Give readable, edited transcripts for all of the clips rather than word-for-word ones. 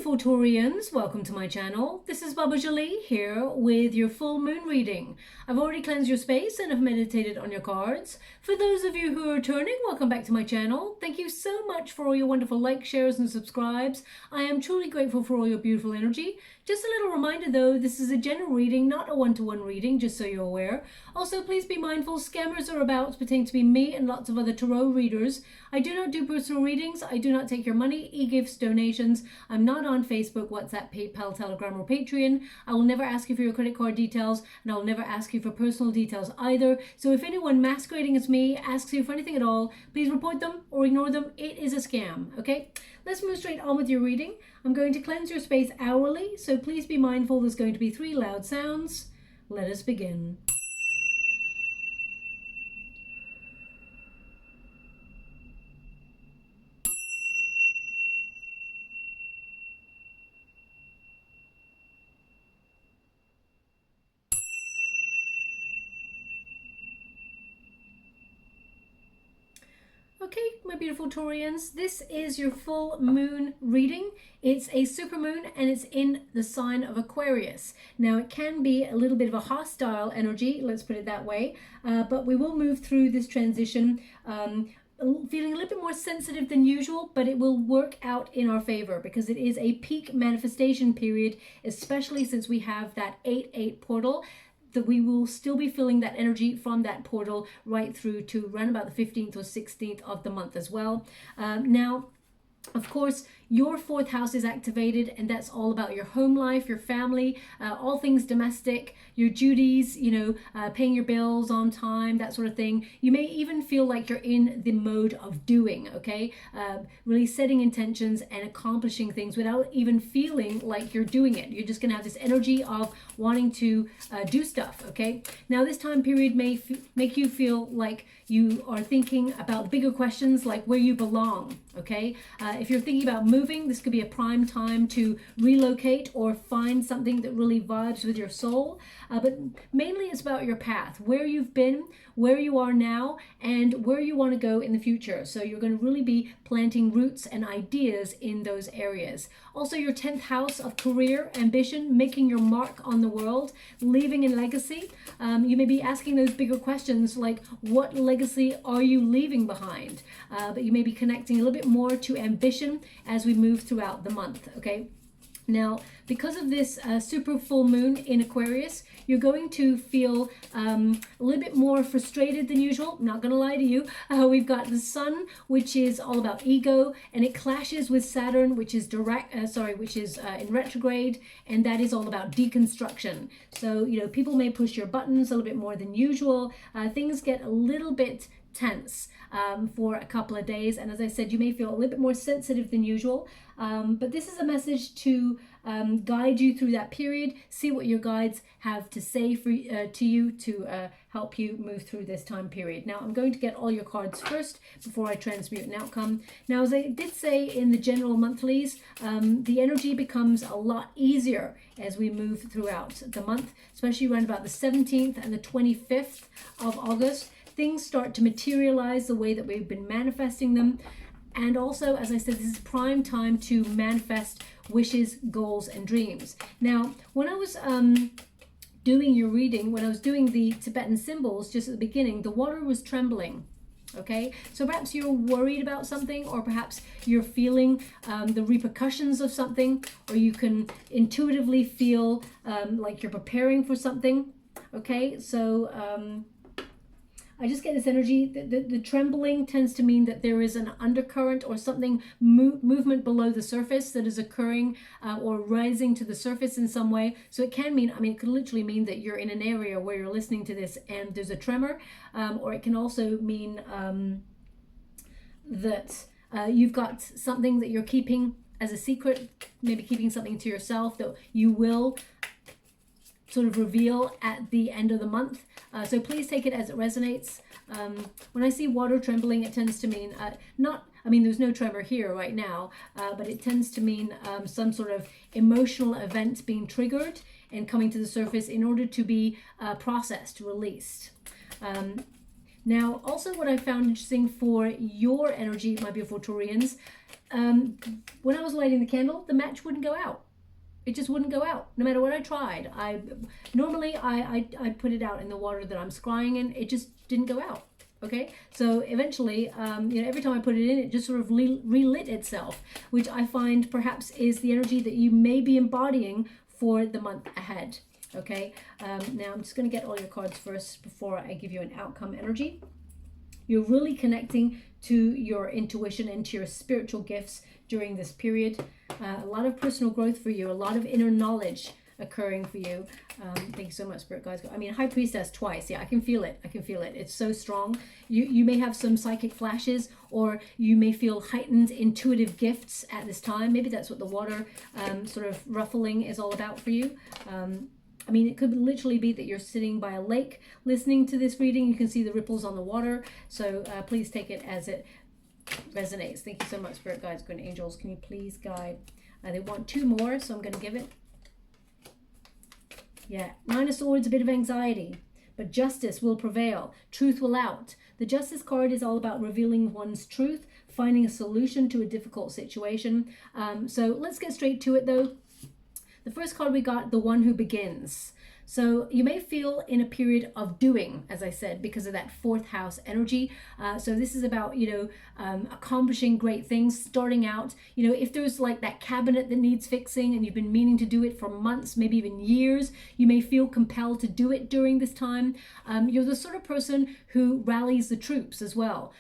beautiful Taurians, welcome to my channel. This is Baba Jolie here with your full moon reading. I've already cleansed your space and have meditated on your cards. For those of you who are returning, welcome back to my channel. Thank you so much for all your wonderful likes, shares and subscribes. I am truly grateful for all your beautiful energy. Just a little reminder though, this is a general reading, not a one-to-one reading, just so you're aware. Also, please be mindful, scammers are about pretending to be me and lots of other tarot readers. I do not do personal readings. I do not take your money, e-gifts, donations. I'm not on Facebook, WhatsApp, PayPal, Telegram or Patreon. I will never ask you for your credit card details, and I will never ask you for personal details either. So if anyone masquerading as me asks you for anything at all, please report them or ignore them. It is a scam, okay? Let's move straight on with your reading. I'm going to cleanse your space hourly, so please be mindful there's going to be 3 loud sounds. Let us begin. Okay, my beautiful Taurians, this is your full moon reading. It's a supermoon and it's in the sign of Aquarius. Now it can be a little bit of a hostile energy, let's put it that way, but we will move through this transition feeling a little bit more sensitive than usual, but it will work out in our favor because it is a peak manifestation period, especially since we have that 8-8 portal. That we will still be feeling that energy from that portal right through to around about the 15th or 16th of the month as well. Now, of course, your 4th house is activated, and that's all about your home life, your family, all things domestic, your duties, you know, paying your bills on time, that sort of thing. You may even feel like you're in the mode of doing, okay? Really setting intentions and accomplishing things without even feeling like you're doing it. You're just going to have this energy of wanting to do stuff, okay? Now, this time period may make you feel like you are thinking about bigger questions like where you belong, okay? If you're thinking about moving, this could be a prime time to relocate or find something that really vibes with your soul. But mainly it's about your path, where you've been, where you are now, and where you want to go in the future. So you're going to really be planting roots and ideas in those areas. Also, your 10th house of career, ambition, making your mark on the world, leaving a legacy. You may be asking those bigger questions like, what legacy are you leaving behind? But you may be connecting a little bit more to ambition as we move throughout the month, okay? Now, because of this super full moon in Aquarius, you're going to feel a little bit more frustrated than usual. Not going to lie to you. We've got the sun, which is all about ego, and it clashes with Saturn, which is in retrograde, and that is all about deconstruction. So, you know, people may push your buttons a little bit more than usual. Things get a little bit tense for a couple of days, and as I said, you may feel a little bit more sensitive than usual, but this is a message to guide you through that period. See what your guides have to say to you to help you move through this time period. Now I'm going to get all your cards first before I transmute an outcome. Now, as I did say in the general monthlies, the energy becomes a lot easier as we move throughout the month, especially around about the 17th and the 25th of August. Things start to materialize the way that we've been manifesting them. And also, as I said, this is prime time to manifest wishes, goals, and dreams. Now, when I was doing your reading, when I was doing the Tibetan symbols just at the beginning, the water was trembling. Okay, so perhaps you're worried about something, or perhaps you're feeling the repercussions of something, or you can intuitively feel like you're preparing for something. Okay, so I just get this energy. The trembling tends to mean that there is an undercurrent or something movement below the surface that is occurring or rising to the surface in some way. So it can mean, it could literally mean that you're in an area where you're listening to this and there's a tremor, or it can also mean that you've got something that you're keeping as a secret, maybe keeping something to yourself that you will sort of reveal at the end of the month. So please take it as it resonates. When I see water trembling, it tends to mean there's no tremor here right now, but it tends to mean some sort of emotional event being triggered and coming to the surface in order to be processed, released. Now, also what I found interesting for your energy, my beautiful Taurians, when I was lighting the candle, the match wouldn't go out. It just wouldn't go out, no matter what I tried. Normally I put it out in the water that I'm scrying in. It just didn't go out. Okay, so eventually, every time I put it in, it just sort of relit itself, which I find perhaps is the energy that you may be embodying for the month ahead. Okay, now I'm just going to get all your cards first before I give you an outcome energy. You're really connecting to your intuition and to your spiritual gifts during this period. A lot of personal growth for you, a lot of inner knowledge occurring for you. Thank you so much, Spirit Guides. I mean, High Priestess twice. Yeah, I can feel it. I can feel it. It's so strong. You may have some psychic flashes, or you may feel heightened intuitive gifts at this time. Maybe that's what the water sort of ruffling is all about for you. I mean, it could literally be that you're sitting by a lake listening to this reading. You can see the ripples on the water. So please take it as it resonates. Thank you so much, Spirit Guides, Good Angels. Can you please guide? They want 2 more, so I'm going to give it. Yeah, 9 of Swords, a bit of anxiety, but justice will prevail. Truth will out. The Justice card is all about revealing one's truth, finding a solution to a difficult situation. So let's get straight to it, though. The first card we got, the One Who Begins. So you may feel in a period of doing, as I said, because of that 4th house energy. So this is about, accomplishing great things, starting out. If there's like that cabinet that needs fixing and you've been meaning to do it for months, maybe even years, you may feel compelled to do it during this time. You're the sort of person who rallies the troops as well.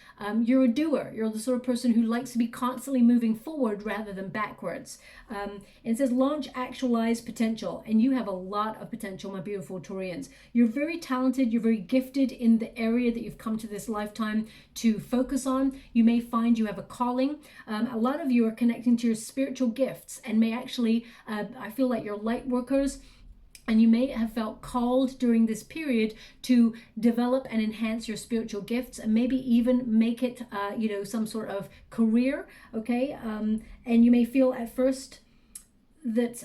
You're a doer. You're the sort of person who likes to be constantly moving forward rather than backwards. And it says launch, actualize potential. And you have a lot of potential, my beautiful Taurians. You're very talented. You're very gifted in the area that you've come to this lifetime to focus on. You may find you have a calling. A lot of you are connecting to your spiritual gifts and may actually, I feel like you're light workers. And you may have felt called during this period to develop and enhance your spiritual gifts and maybe even make it, some sort of career, okay? And you may feel at first that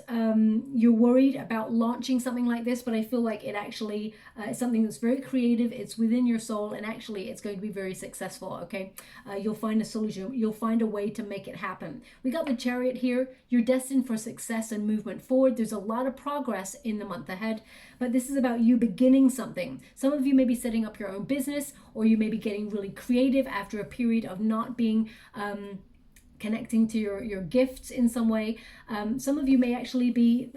you're worried about launching something like this, but I feel like it actually is something that's very creative. It's within your soul, and actually it's going to be very successful, okay? You'll find a solution. You'll find a way to make it happen. We got the Chariot here. You're destined for success and movement forward. There's a lot of progress in the month ahead, but this is about you beginning something. Some of you may be setting up your own business, or you may be getting really creative after a period of not being connecting to your gifts in some way. Some of you may actually be,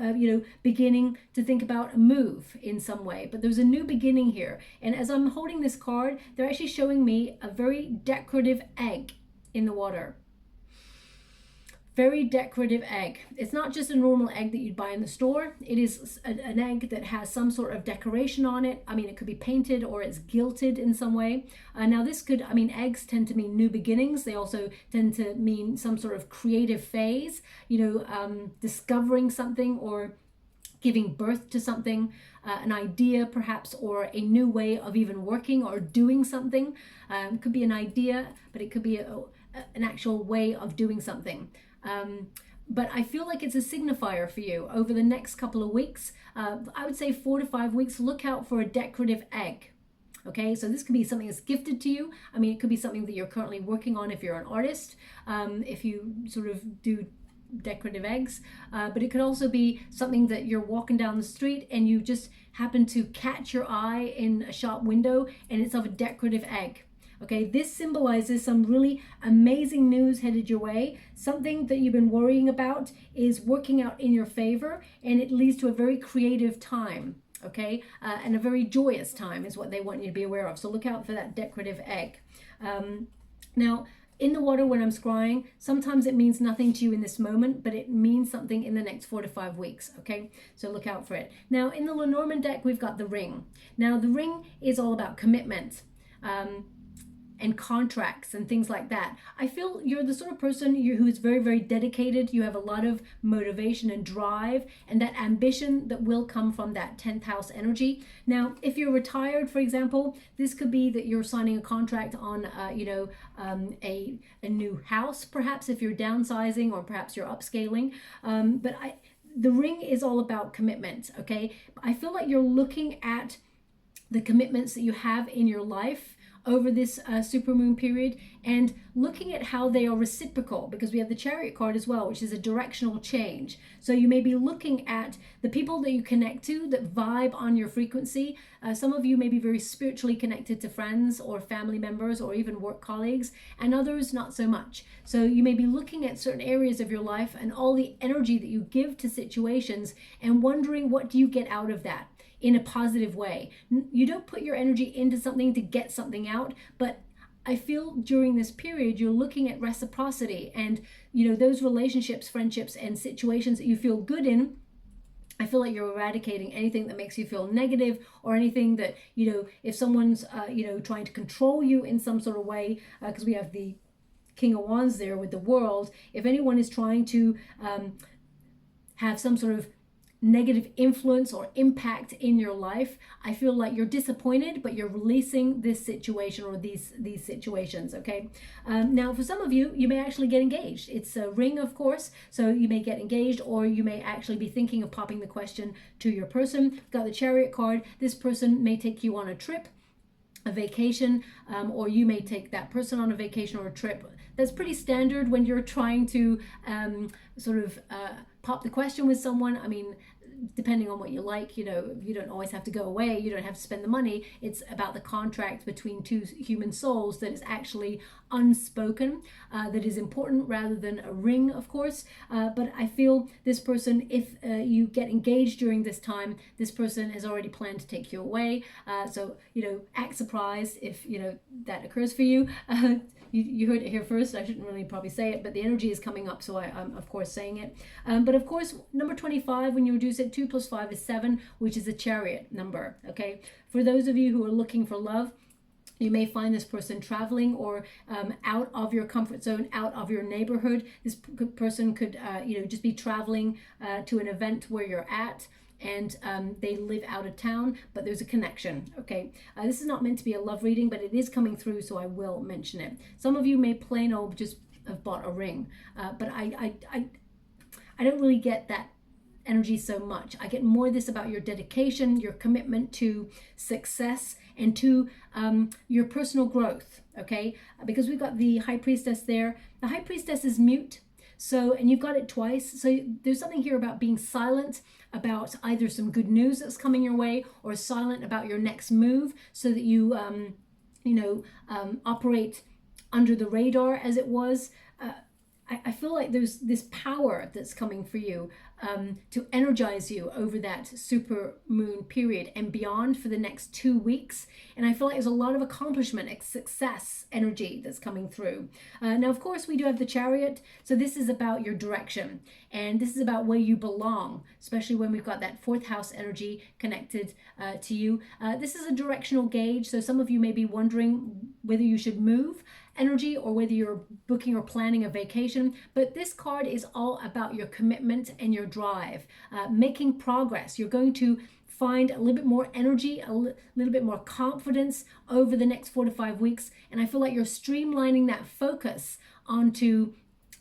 beginning to think about a move in some way, but there's a new beginning here. And as I'm holding this card, they're actually showing me a very decorative egg in the water. Very decorative egg. It's not just a normal egg that you'd buy in the store. It is an egg that has some sort of decoration on it. I mean, it could be painted or it's gilded in some way. Now this could, eggs tend to mean new beginnings. They also tend to mean some sort of creative phase, discovering something or giving birth to something, an idea perhaps, or a new way of even working or doing something. It could be an idea, but it could be an actual way of doing something. But I feel like it's a signifier for you over the next couple of weeks. I would say 4 to 5 weeks. Look out for a decorative egg. Okay, so this could be something that's gifted to you. It could be something that you're currently working on if you're an artist, if you sort of do decorative eggs, but it could also be something that you're walking down the street and you just happen to catch your eye in a shop window and it's of a decorative egg. Okay, this symbolizes some really amazing news headed your way. Something that you've been worrying about is working out in your favor, and it leads to a very creative time, okay? And a very joyous time is what they want you to be aware of. So look out for that decorative egg. Now, in the water when I'm scrying, sometimes it means nothing to you in this moment, but it means something in the next 4 to 5 weeks, okay? So look out for it. Now, in the Lenormand deck, we've got the Ring. Now, the Ring is all about commitment. And contracts and things like that. I feel you're the sort of person who is very, very dedicated. You have a lot of motivation and drive and that ambition that will come from that 10th house energy. Now, if you're retired, for example, this could be that you're signing a contract on, a new house, perhaps if you're downsizing or perhaps you're upscaling. But the Ring is all about commitment, okay? I feel like you're looking at the commitments that you have in your life over this supermoon period, and looking at how they are reciprocal, because we have the Chariot card as well, which is a directional change. So you may be looking at the people that you connect to that vibe on your frequency. Some of you may be very spiritually connected to friends or family members or even work colleagues, and others not so much. So you may be looking at certain areas of your life and all the energy that you give to situations and wondering, what do you get out of that in a positive way? You don't put your energy into something to get something out, but I feel during this period you're looking at reciprocity and, you know, those relationships, friendships, and situations that you feel good in. I feel like you're eradicating anything that makes you feel negative, or anything that, you know, if someone's, you know, trying to control you in some sort of way, because we have the King of Wands there with the World. If anyone is trying to have some sort of negative influence or impact in your life, I feel like you're disappointed, but you're releasing this situation or these situations. Okay. Now for some of you, you may actually get engaged. It's a ring, of course, so you may get engaged, or you may actually be thinking of popping the question to your person. Got the Chariot card. This person may take you on a trip, a vacation, or you may take that person on a vacation or a trip. That's pretty standard when you're trying to pop the question with someone. I mean, depending on what you like, you know, you don't always have to go away, you don't have to spend the money. It's about the contract between two human souls that is actually unspoken, that is important, rather than a ring, of course. But I feel this person, if you get engaged during this time, this person has already planned to take you away. So, you know, act surprised if, you know, that occurs for you. You heard it here first. I shouldn't really probably say it, but the energy is coming up, so I'm of course saying it. But of course, number 25, when you reduce it, 2 + 5 is 7, which is a Chariot number. Okay, for those of you who are looking for love, you may find this person traveling or out of your comfort zone, out of your neighborhood. This person could, you know, just be traveling to an event where you're at, and they live out of town, but there's a connection. Okay, this is not meant to be a love reading, but it is coming through, so I will mention it. Some of you may plain old just have bought a ring, but I don't really get that energy so much. I get more this about your dedication, your commitment to success, and to your personal growth. Okay, because we've got the High Priestess there. The High Priestess is mute. So, and you've got it twice. So there's something here about being silent about either some good news that's coming your way, or silent about your next move, so that you, operate under the radar, as it was. I feel like there's this power that's coming for you to energize you over that super moon period and beyond for the next 2 weeks. And I feel like there's a lot of accomplishment, success energy that's coming through. Now, of course, we do have the Chariot. So this is about your direction, and this is about where you belong, especially when we've got that 4th house energy connected to you. This is a directional gauge. So some of you may be wondering whether you should move energy, or whether you're booking or planning a vacation. But this card is all about your commitment and your drive, making progress. You're going to find a little bit more energy, a little bit more confidence over the next 4 to 5 weeks. And I feel like you're streamlining that focus onto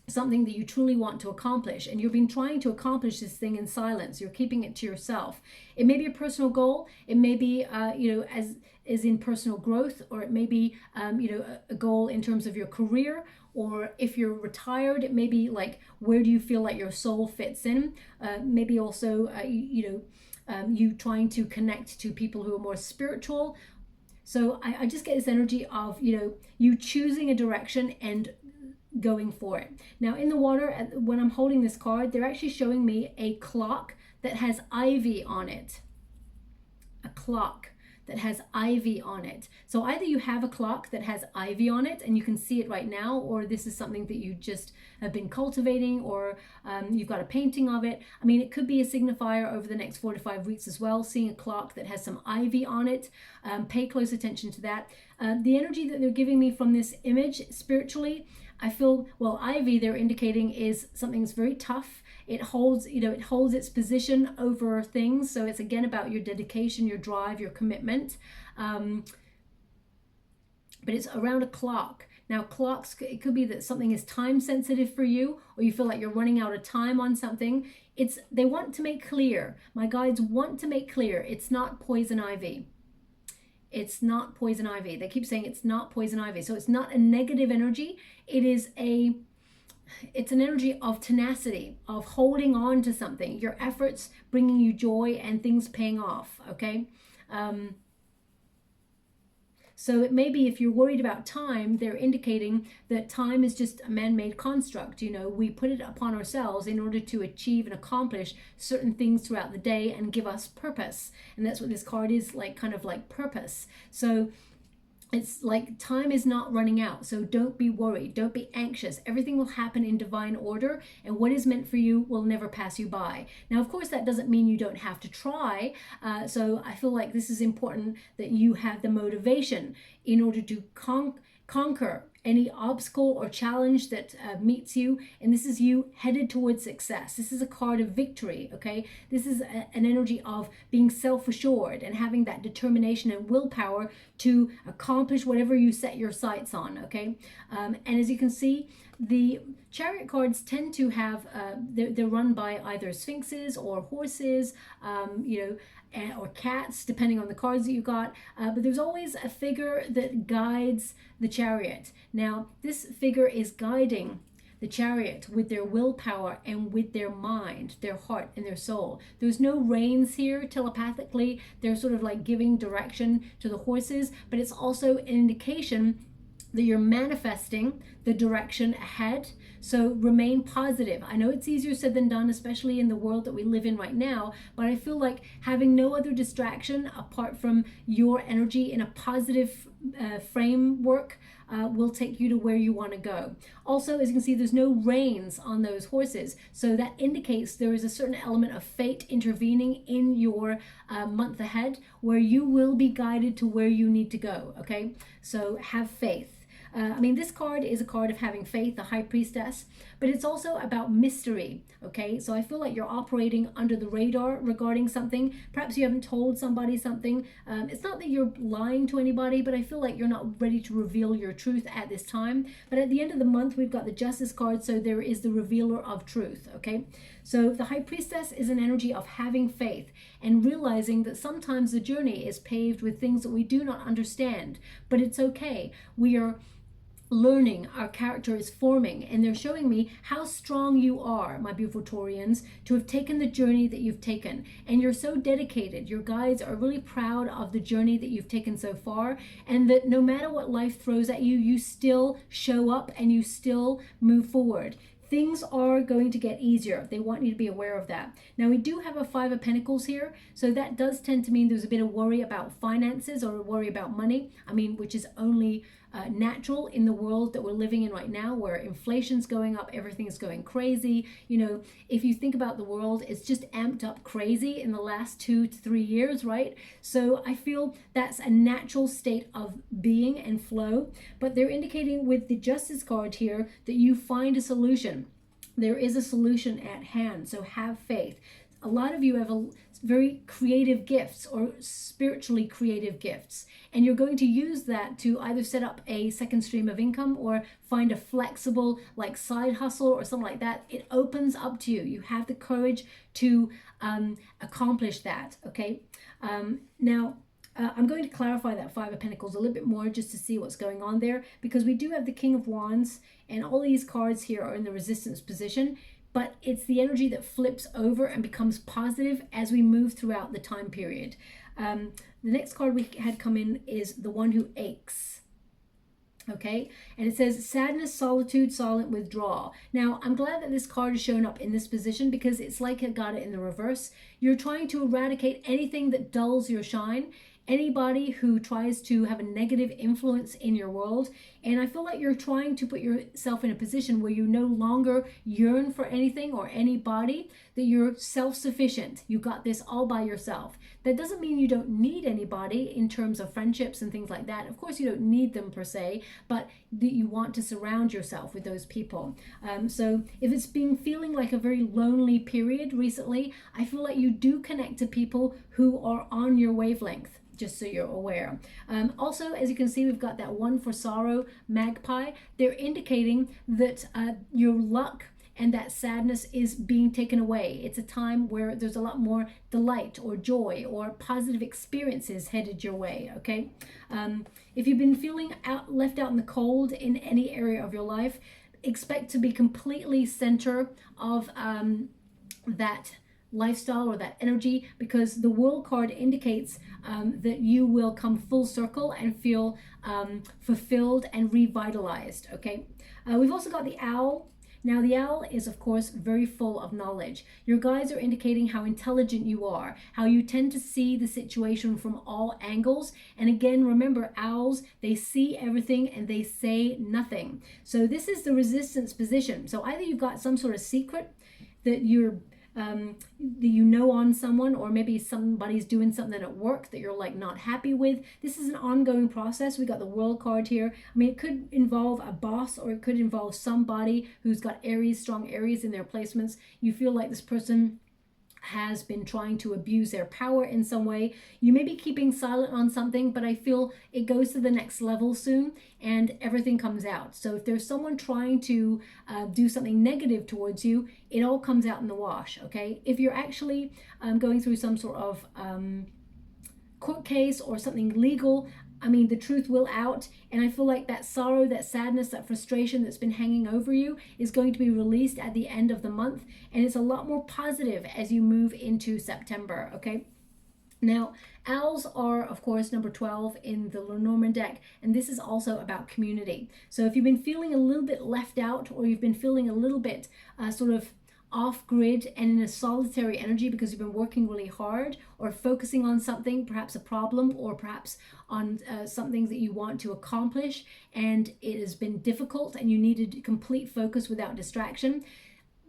something that you truly want to accomplish, and you've been trying to accomplish this thing in silence. You're keeping it to yourself. It may be a personal goal. It may be, as in personal growth, or it may be, a goal in terms of your career, or if you're retired, it may be like, where do you feel like your soul fits in? Maybe also, you trying to connect to people who are more spiritual. So I just get this energy of, you choosing a direction and going for it. Now in the water, when I'm holding this card, they're actually showing me a clock that has ivy on it. A clock that has ivy on it. So either you have a clock that has ivy on it and you can see it right now, or this is something that you just have been cultivating, or you've got a painting of it. I mean, it could be a signifier over the next 4 to 5 weeks as well, seeing a clock that has some ivy on it. Pay close attention to that. The energy that they're giving me from this image spiritually, I feel, well, ivy they're indicating is something that's very tough. It holds, it holds its position over things. So it's again about your dedication, your drive, your commitment. But it's around a clock. Now clocks, it could be that something is time sensitive for you, or you feel like you're running out of time on something. They want to make clear, my guides want to make clear, it's not poison ivy. It's not poison ivy. They keep saying it's not poison ivy. So it's not a negative energy. It's an energy of tenacity, of holding on to something, your efforts bringing you joy and things paying off, okay? So it may be, if you're worried about time, they're indicating that time is just a man-made construct. You know, we put it upon ourselves in order to achieve and accomplish certain things throughout the day and give us purpose. And that's what this card is, like, kind of like purpose. So it's like time is not running out. So don't be worried. Don't be anxious. Everything will happen in divine order, and what is meant for you will never pass you by. Now, of course, that doesn't mean you don't have to try. So I feel like this is important, that you have the motivation in order to conquer any obstacle or challenge that meets you, and this is you headed towards success. This is a card of victory, okay? This is an energy of being self-assured and having that determination and willpower to accomplish whatever you set your sights on, okay? And as you can see, the chariot cards tend to have, they're run by either sphinxes or horses, you know, or cats, depending on the cards that you got. But there's always a figure that guides the chariot. Now, this figure is guiding the chariot with their willpower and with their mind, their heart, and their soul. There's no reins here telepathically. They're sort of like giving direction to the horses, but it's also an indication that you're manifesting the direction ahead. So remain positive. I know it's easier said than done, especially in the world that we live in right now, but I feel like having no other distraction apart from your energy in a positive framework will take you to where you want to go. Also, as you can see, there's no reins on those horses. So that indicates there is a certain element of fate intervening in your month ahead, where you will be guided to where you need to go, okay? So have faith. I mean, this card is a card of having faith, the High Priestess, but it's also about mystery, okay? So I feel like you're operating under the radar regarding something. Perhaps you haven't told somebody something. It's not that you're lying to anybody, but I feel like you're not ready to reveal your truth at this time. But at the end of the month, we've got the Justice card, so there is the revealer of truth, okay? So the High Priestess is an energy of having faith and realizing that sometimes the journey is paved with things that we do not understand, but it's okay. We are learning, our character is forming, and they're showing me how strong you are, my beautiful Taurians, to have taken the journey that you've taken. And you're so dedicated. Your guides are really proud of the journey that you've taken so far, and that no matter what life throws at you, you still show up and you still move forward. Things are going to get easier. They want you to be aware of that. Now, we do have a Five of Pentacles here, so that does tend to mean there's a bit of worry about finances or worry about money. I mean, which is only natural in the world that we're living in right now, where inflation's going up, everything's going crazy. You know, if you think about the world, it's just amped up crazy in the last 2 to 3 years, right? So I feel that's a natural state of being and flow, but they're indicating with the Justice card here that you find a solution. There is a solution at hand, so have faith. A lot of you have very creative gifts or spiritually creative gifts, and you're going to use that to either set up a second stream of income or find a flexible like side hustle or something like that. It opens up to you. You have the courage to accomplish that, okay? Now, I'm going to clarify that Five of Pentacles a little bit more just to see what's going on there, because we do have the King of Wands, and all these cards here are in the resistance position, but it's the energy that flips over and becomes positive as we move throughout the time period. The next card we had come in is the One Who Aches. Okay, and it says sadness, solitude, silent withdrawal. Now, I'm glad that this card is showing up in this position, because it's like I got it in the reverse. You're trying to eradicate anything that dulls your shine, anybody who tries to have a negative influence in your world. And I feel like you're trying to put yourself in a position where you no longer yearn for anything or anybody, that you're self-sufficient. You got this all by yourself. That doesn't mean you don't need anybody in terms of friendships and things like that. Of course, you don't need them per se, but that you want to surround yourself with those people. So if it's been feeling like a very lonely period recently, I feel like you do connect to people who are on your wavelength, just so you're aware. Also, as you can see, we've got that One for Sorrow magpie. They're indicating that your luck and that sadness is being taken away. It's a time where there's a lot more delight or joy or positive experiences headed your way, okay? If you've been feeling left out in the cold in any area of your life, expect to be completely center of that lifestyle or that energy, because the World card indicates that you will come full circle and feel fulfilled and revitalized, okay? We've also got the Owl. Now, the Owl is, of course, very full of knowledge. Your guides are indicating how intelligent you are, how you tend to see the situation from all angles. And again, remember, owls, they see everything and they say nothing. So this is the resistance position. So either you've got some sort of secret that you know on someone, or maybe somebody's doing something at work that you're like not happy with. This is an ongoing process. We got the World card here. I mean, it could involve a boss, or it could involve somebody who's got Aries, strong Aries in their placements. You feel like this person has been trying to abuse their power in some way. You may be keeping silent on something, but I feel it goes to the next level soon and everything comes out. So if there's someone trying to do something negative towards you, it all comes out in the wash, okay? If you're actually going through some sort of court case or something legal, I mean, the truth will out, and I feel like that sorrow, that sadness, that frustration that's been hanging over you is going to be released at the end of the month, and it's a lot more positive as you move into September, okay? Now, owls are, of course, number 12 in the Lenormand deck, and this is also about community. So if you've been feeling a little bit left out, or you've been feeling a little bit sort of off grid and in a solitary energy because you've been working really hard or focusing on something, perhaps a problem, or perhaps on something that you want to accomplish, and it has been difficult and you needed complete focus without distraction,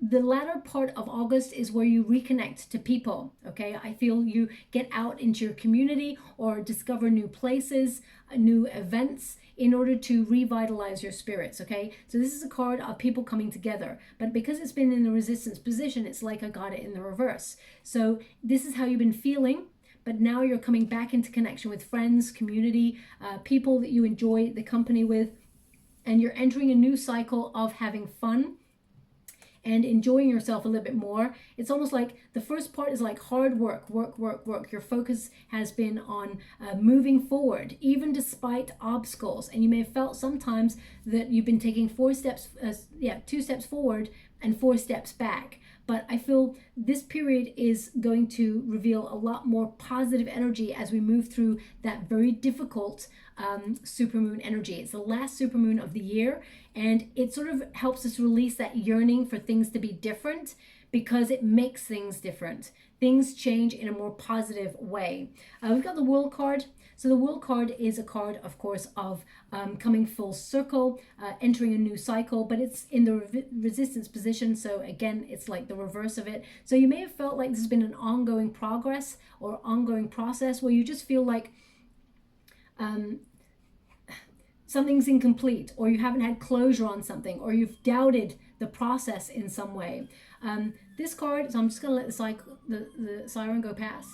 the latter part of August is where you reconnect to people, okay? I feel you get out into your community or discover new places, new events in order to revitalize your spirits, okay? So this is a card of people coming together, but because it's been in the resistance position, it's like I got it in the reverse. So this is how you've been feeling, but now you're coming back into connection with friends, community, people that you enjoy the company with, and you're entering a new cycle of having fun and enjoying yourself a little bit more. It's almost like the first part is like hard work, work. Your focus has been on moving forward, even despite obstacles. And you may have felt sometimes that you've been taking 2 steps forward and 4 steps back. But I feel this period is going to reveal a lot more positive energy as we move through that very difficult supermoon energy. It's the last supermoon of the year, and it sort of helps us release that yearning for things to be different, because it makes things different. Things change in a more positive way. We've got the World card. So the World card is a card, of course, of coming full circle, entering a new cycle, but it's in the resistance position. So again, it's like the reverse of it. So you may have felt like this has been an ongoing progress or ongoing process where you just feel like something's incomplete, or you haven't had closure on something, or you've doubted the process in some way. This card, so I'm just going to let the siren go past.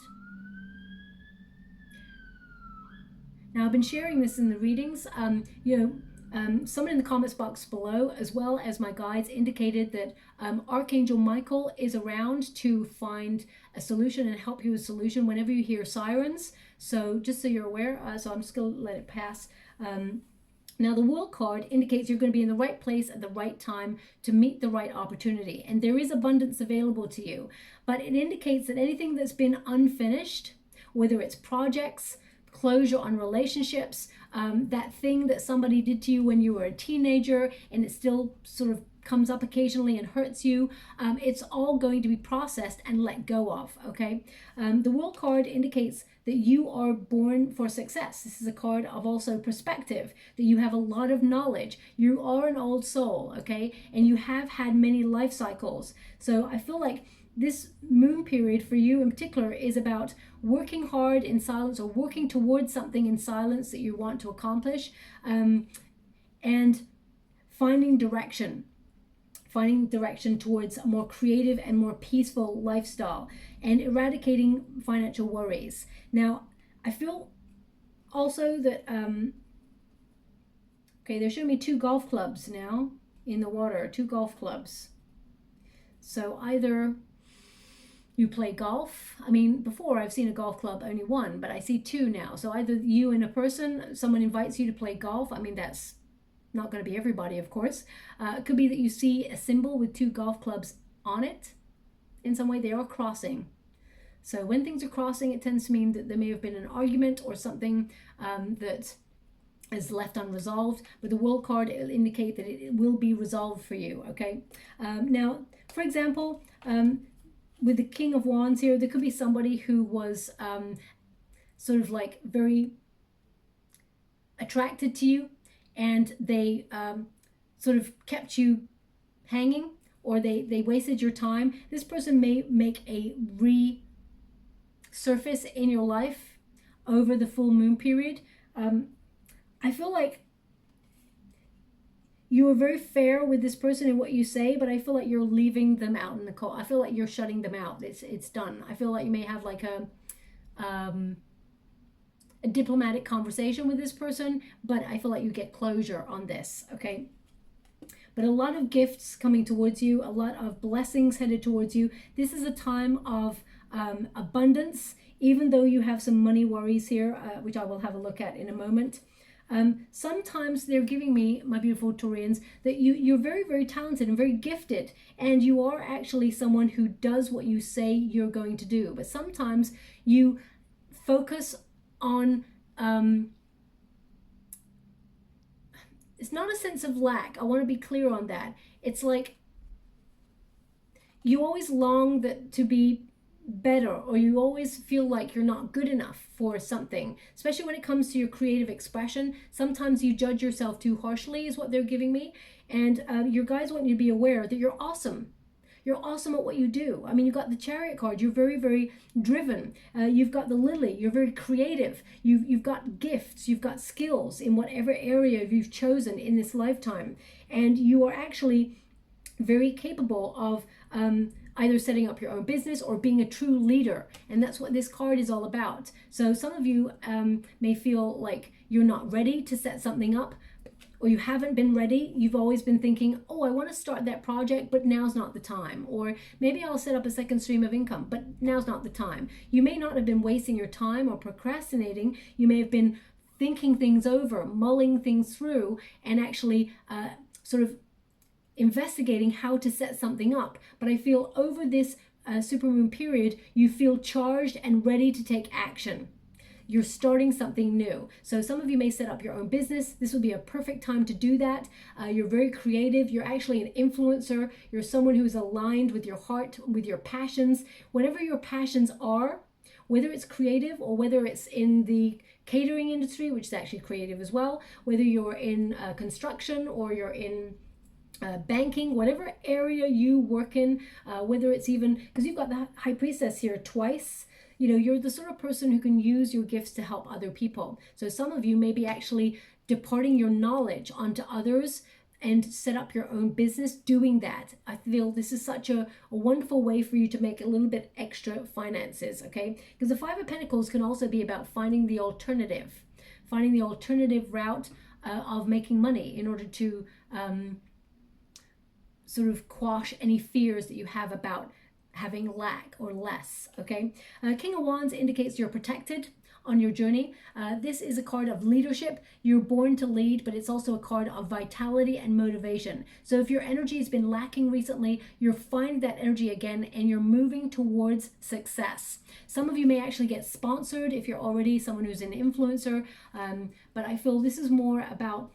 Now, I've been sharing this in the readings. Someone in the comments box below, as well as my guides, indicated that Archangel Michael is around to find a solution and help you with a solution whenever you hear sirens. So just so you're aware, so I'm just going to let it pass. Now, the World card indicates you're going to be in the right place at the right time to meet the right opportunity. And there is abundance available to you. But it indicates that anything that's been unfinished, whether it's projects, closure on relationships, that thing that somebody did to you when you were a teenager and it still sort of comes up occasionally and hurts you, it's all going to be processed and let go of, okay? The World card indicates that you are born for success. This is a card of also perspective, that you have a lot of knowledge. You are an old soul, okay? And you have had many life cycles. So I feel like this moon period for you in particular is about working hard in silence, or working towards something in silence that you want to accomplish, and finding direction towards a more creative and more peaceful lifestyle, and eradicating financial worries. Now, I feel also that, okay, they're showing me 2 golf clubs now in the water, 2 golf clubs. So either you play golf. I mean, before I've seen a golf club, only one, but I see two now. So either you and a person, someone invites you to play golf. I mean, that's not going to be everybody, of course. It could be that you see a symbol with two golf clubs on it. In some way, they are crossing. So when things are crossing, it tends to mean that there may have been an argument or something that is left unresolved. But the World card, it will indicate that it will be resolved for you, okay? Now, for example, with the King of Wands here, there could be somebody who was sort of like very attracted to you, and they sort of kept you hanging, or they wasted your time. This person may make a resurface in your life over the full moon period. I feel like you are very fair with this person in what you say, but I feel like you're leaving them out in the cold. I feel like you're shutting them out. It's done. I feel like you may have like a diplomatic conversation with this person, but I feel like you get closure on this, okay? But a lot of gifts coming towards you, a lot of blessings headed towards you. This is a time of abundance, even though you have some money worries here, which I will have a look at in a moment. Sometimes they're giving me, my beautiful Taurians, that you're very, very talented and very gifted, and you are actually someone who does what you say you're going to do. But sometimes you focus on, it's not a sense of lack. I want to be clear on that. It's like you always long to be better, or you always feel like you're not good enough for something, especially when it comes to your creative expression. Sometimes you judge yourself too harshly, is what they're giving me. And your guides want you to be aware that you're awesome. You're awesome at what you do. I mean, you've got the Chariot card. You're very, very driven. You've got the Lily. You're very creative. You've got gifts. You've got skills in whatever area you've chosen in this lifetime. And you are actually very capable of either setting up your own business or being a true leader. And that's what this card is all about. So some of you may feel like you're not ready to set something up, or you haven't been ready. You've always been thinking, oh, I want to start that project, but now's not the time. Or maybe I'll set up a second stream of income, but now's not the time. You may not have been wasting your time or procrastinating. You may have been thinking things over, mulling things through, and actually sort of investigating how to set something up. But I feel over this supermoon period, you feel charged and ready to take action. You're starting something new. So some of you may set up your own business. This would be a perfect time to do that. You're very creative. You're actually an influencer. You're someone who's aligned with your heart, with your passions. Whatever your passions are, whether it's creative or whether it's in the catering industry, which is actually creative as well, whether you're in construction or you're in banking, whatever area you work in, whether it's even, because you've got the High Priestess here twice, you know, you're the sort of person who can use your gifts to help other people. So some of you may be actually departing your knowledge onto others and set up your own business doing that. I feel this is such a wonderful way for you to make a little bit extra finances, okay? Because the Five of Pentacles can also be about finding the alternative route of making money in order to sort of quash any fears that you have about having lack or less, okay? King of Wands indicates you're protected on your journey. This is a card of leadership. You're born to lead, but it's also a card of vitality and motivation. So if your energy has been lacking recently, you're finding that energy again and you're moving towards success. Some of you may actually get sponsored if you're already someone who's an influencer, but I feel this is more about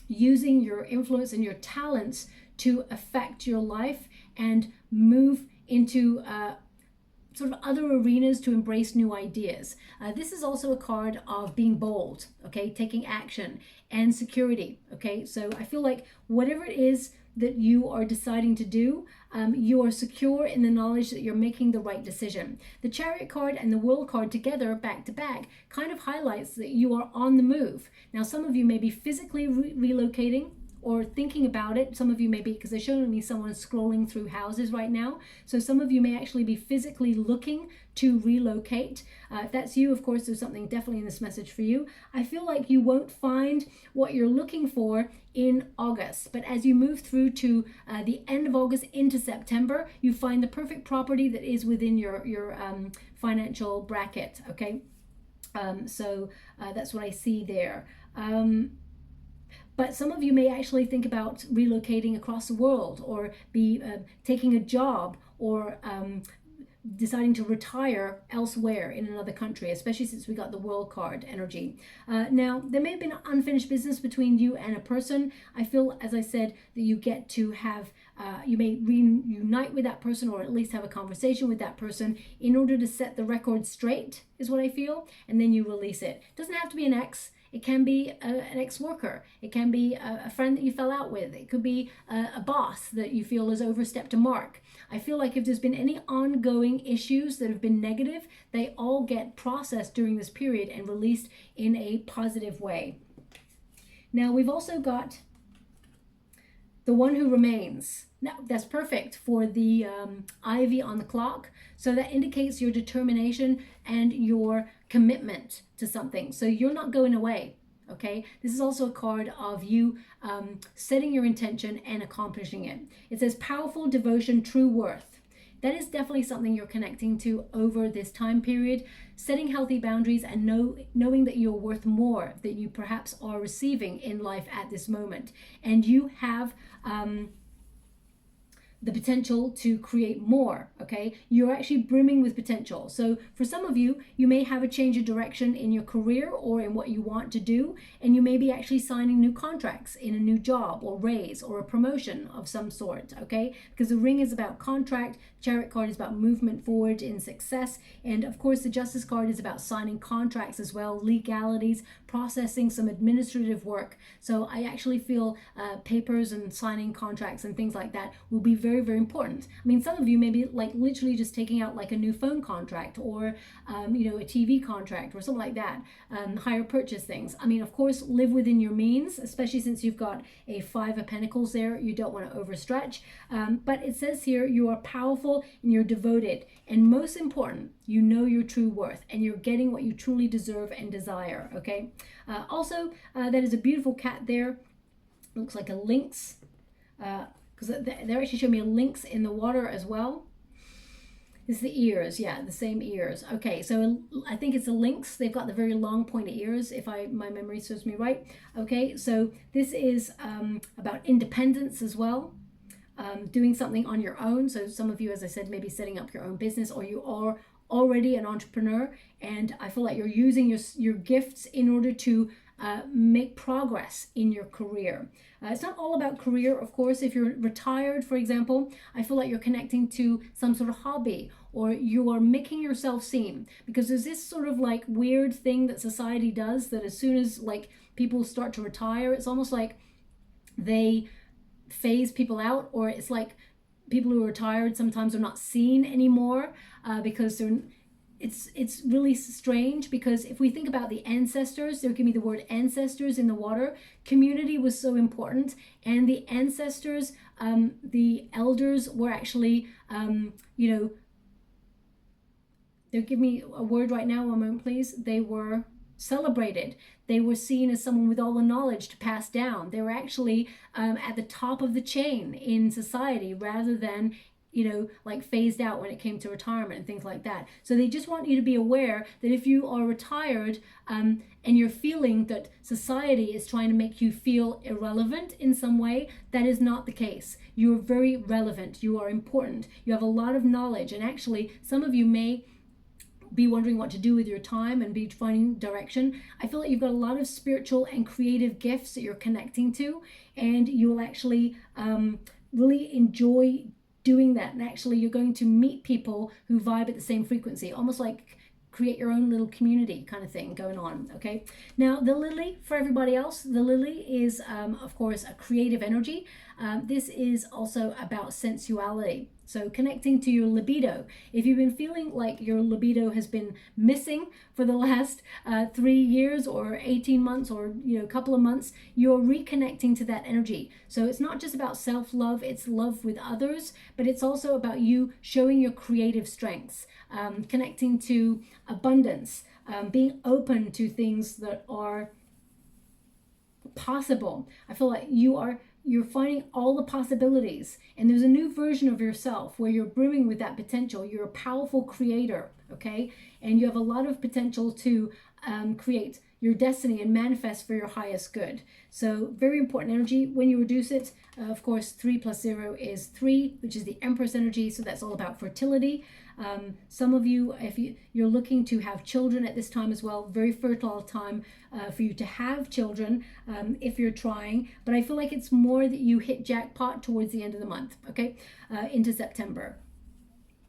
using your influence and your talents to affect your life and move into sort of other arenas to embrace new ideas. This is also a card of being bold, okay, taking action and security, okay? So I feel like whatever it is that you are deciding to do, you are secure in the knowledge that you're making the right decision. The Chariot card and the World card together, back to back, kind of highlights that you are on the move. Now, some of you may be physically relocating, or thinking about it. Some of you may be, because they're showing me someone scrolling through houses right now. So some of you may actually be physically looking to relocate. If that's you, of course, there's something definitely in this message for you. I feel like you won't find what you're looking for in August, but as you move through to the end of August into September, you find the perfect property that is within your financial bracket. Okay, so that's what I see there. But some of you may actually think about relocating across the world, or be taking a job, or deciding to retire elsewhere in another country, especially since we got the World card energy. Now, there may have been unfinished business between you and a person. I feel, as I said, that you get to have, you may reunite with that person, or at least have a conversation with that person in order to set the record straight, is what I feel, and then you release it. It doesn't have to be an ex. It can be an ex-worker. It can be a friend that you fell out with. It could be a boss that you feel has overstepped a mark. I feel like if there's been any ongoing issues that have been negative, they all get processed during this period and released in a positive way. Now, we've also got the one who remains. Now, that's perfect for the ivy on the clock. So that indicates your determination and your commitment to something. So you're not going away, okay? This is also a card of you setting your intention and accomplishing it. It says powerful devotion, true worth. That is definitely something you're connecting to over this time period. Setting healthy boundaries and knowing that you're worth more than you perhaps are receiving in life at this moment. And you have the potential to create more, okay? You're actually brimming with potential. So for some of you, you may have a change of direction in your career or in what you want to do, and you may be actually signing new contracts in a new job or raise or a promotion of some sort, okay? Because the ring is about contract, Chariot card is about movement forward in success, and of course the Justice card is about signing contracts as well, legalities, processing some administrative work. So I actually feel papers and signing contracts and things like that will be very, very important. I mean, some of you may be like literally just taking out like a new phone contract, or you know, a TV contract or something like that, hire purchase things. I mean, of course, live within your means, especially since you've got a 5 of Pentacles there. You don't want to overstretch, but it says here you are powerful and you're devoted, and most important, you know your true worth and you're getting what you truly deserve and desire, okay? Also, that is a beautiful cat there. Looks like a lynx, because they're actually showing me a lynx in the water as well. It's the ears, yeah, the same ears. Okay, so I think it's a lynx. They've got the very long pointed ears, if my memory serves me right. Okay, so this is about independence as well. Doing something on your own. So some of you, as I said, maybe setting up your own business, or you are already an entrepreneur, and I feel like you're using your gifts in order to make progress in your career. It's not all about career, of course. If you're retired, for example, I feel like you're connecting to some sort of hobby, or you are making yourself seen, because there's this sort of like weird thing that society does, that as soon as like people start to retire, it's almost like they phase people out, or it's like people who are retired sometimes are not seen anymore, because it's really strange. Because if we think about the ancestors, they'll give me the word ancestors in the water. Community was so important, and the ancestors, the elders were actually you know, they'll give me a word right now, one moment please. They were celebrated. They were seen as someone with all the knowledge to pass down. They were actually at the top of the chain in society, rather than, you know, like phased out when it came to retirement and things like that. So they just want you to be aware that if you are retired and you're feeling that society is trying to make you feel irrelevant in some way, that is not the case. You are very relevant. You are important. You have a lot of knowledge, and actually some of you may be wondering what to do with your time and be finding direction. I feel like you've got a lot of spiritual and creative gifts that you're connecting to, and you will actually really enjoy doing that. And actually you're going to meet people who vibe at the same frequency, almost like create your own little community kind of thing going on. Okay, now the lily, for everybody else, the lily is of course a creative energy. This is also about sensuality. So connecting to your libido. If you've been feeling like your libido has been missing for the last 3 years or 18 months or a couple of months, you're reconnecting to that energy. So it's not just about self-love, it's love with others, but it's also about you showing your creative strengths, connecting to abundance, being open to things that are possible. I feel like you're finding all the possibilities, and there's a new version of yourself where you're brimming with that potential. You're a powerful creator, okay? And you have a lot of potential to create your destiny and manifest for your highest good. So very important energy. When you reduce it, of course, 3 plus 0 is 3, which is the Empress energy. So that's all about fertility. Some of you, if you're looking to have children at this time as well, very fertile time for you to have children if you're trying. But I feel like it's more that you hit jackpot towards the end of the month, okay, into September.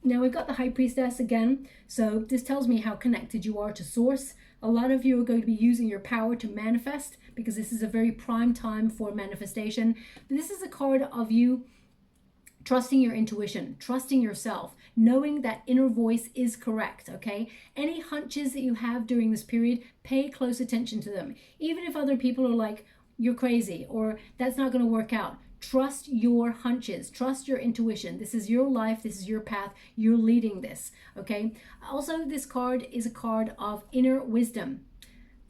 Now we've got the High Priestess again. So this tells me how connected you are to Source. A lot of you are going to be using your power to manifest because this is a very prime time for manifestation. But this is a card of you trusting your intuition, trusting yourself, knowing that inner voice is correct, okay? Any hunches that you have during this period, pay close attention to them. Even if other people are like, you're crazy, or that's not going to work out. Trust your hunches, trust your intuition. This is your life, this is your path, you're leading this, okay? Also, this card is a card of inner wisdom.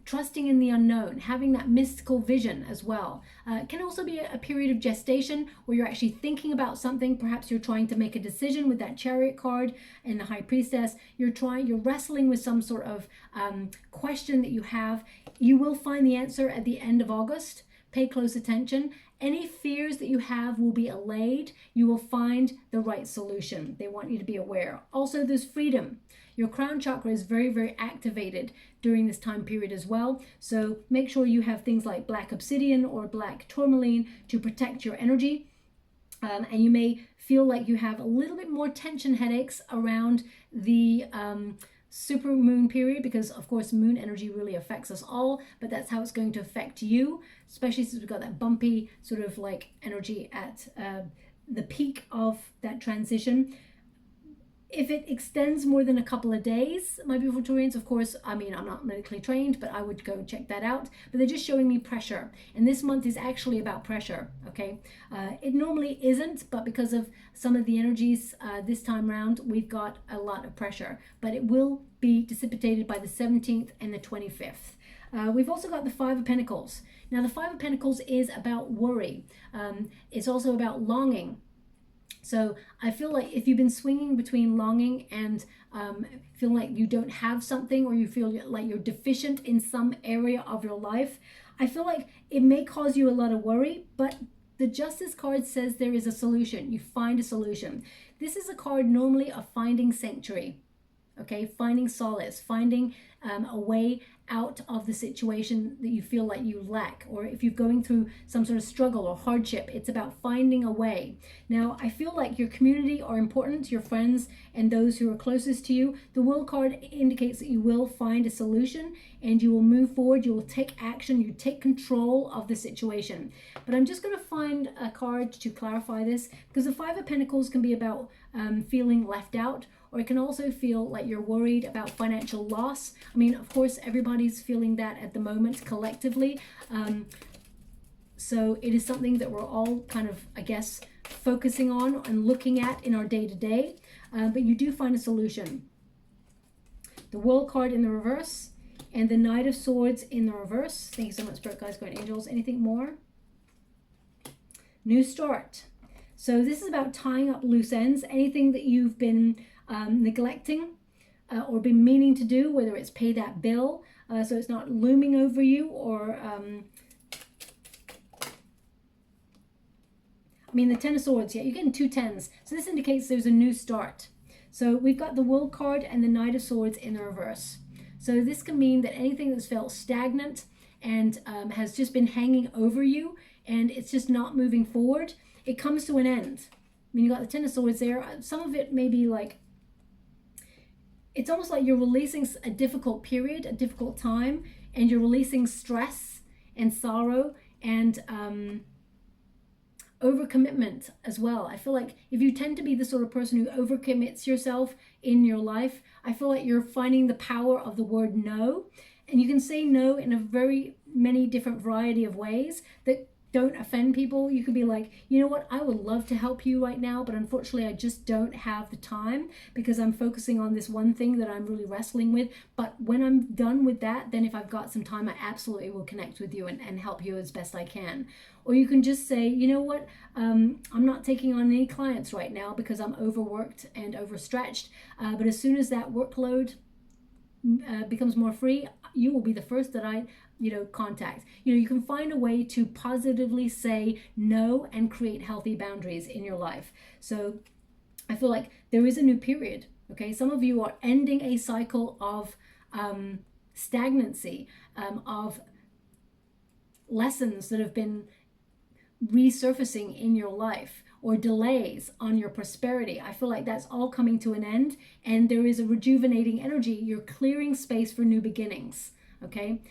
Trusting in the unknown, having that mystical vision as well. It can also be a period of gestation where you're actually thinking about something. Perhaps you're trying to make a decision with that Chariot card and the High Priestess. You're wrestling with some sort of question that you have. You will find the answer at the end of August. Pay close attention. Any fears that you have will be allayed. You will find the right solution. They want you to be aware. Also, there's freedom. Your crown chakra is very, very activated during this time period as well. So make sure you have things like black obsidian or black tourmaline to protect your energy. And you may feel like you have a little bit more tension headaches around the super moon period because, of course, moon energy really affects us all, but that's how it's going to affect you, especially since we've got that bumpy sort of like energy at the peak of that transition. If it extends more than a couple of days, my beautiful Taurians, of course, I mean, I'm not medically trained, but I would go check that out. But they're just showing me pressure. And this month is actually about pressure, okay? It normally isn't, but because of some of the energies this time around, we've got a lot of pressure. But it will be dissipated by the 17th and the 25th. We've also got the Five of Pentacles. Now, the Five of Pentacles is about worry. It's also about longing. So I feel like if you've been swinging between longing and feel like you don't have something, or you feel like you're deficient in some area of your life, I feel like it may cause you a lot of worry, but the Justice card says there is a solution. You find a solution. This is a card normally of finding sanctuary, okay? Finding solace, finding a way out of the situation that you feel like you lack, or if you're going through some sort of struggle or hardship, it's about finding a way. Now, I feel like your community are important, your friends and those who are closest to you. The World card indicates that you will find a solution and you will move forward, you will take action, you take control of the situation. But I'm just going to find a card to clarify this, because the Five of Pentacles can be about feeling left out, or it can also feel like you're worried about financial loss. I mean, of course, everybody's feeling that at the moment collectively. So it is something that we're all kind of, I guess, focusing on and looking at in our day-to-day. But you do find a solution. The World card in the reverse and the Knight of Swords in the reverse. Thank you so much, Spirit Guides, Guardian Angels. Anything more? New start. So this is about tying up loose ends. Anything that you've been neglecting or been meaning to do, whether it's pay that bill so it's not looming over you, or I mean, the Ten of Swords, yeah, you're getting 2 tens. So this indicates there's a new start. So we've got the World card and the Knight of Swords in the reverse. So this can mean that anything that's felt stagnant and has just been hanging over you and it's just not moving forward, it comes to an end. I mean, you got the Ten of Swords there. Some of it may be like, it's almost like you're releasing a difficult period, a difficult time, and you're releasing stress and sorrow and overcommitment as well. I feel like if you tend to be the sort of person who overcommits yourself in your life, I feel like you're finding the power of the word no. And you can say no in a very many different variety of ways that don't offend people. You could be like, you know what, I would love to help you right now, but unfortunately I just don't have the time because I'm focusing on this one thing that I'm really wrestling with. But when I'm done with that, then if I've got some time, I absolutely will connect with you and help you as best I can. Or you can just say, you know what, I'm not taking on any clients right now because I'm overworked and overstretched. But as soon as that workload becomes more free, you will be the first that I contact. You can find a way to positively say no and create healthy boundaries in your life. So I feel like there is a new period. Okay, some of you are ending a cycle of stagnancy, of lessons that have been resurfacing in your life, or delays on your prosperity. I feel like that's all coming to an end, and there is a rejuvenating energy. You're clearing space for new beginnings. Okay.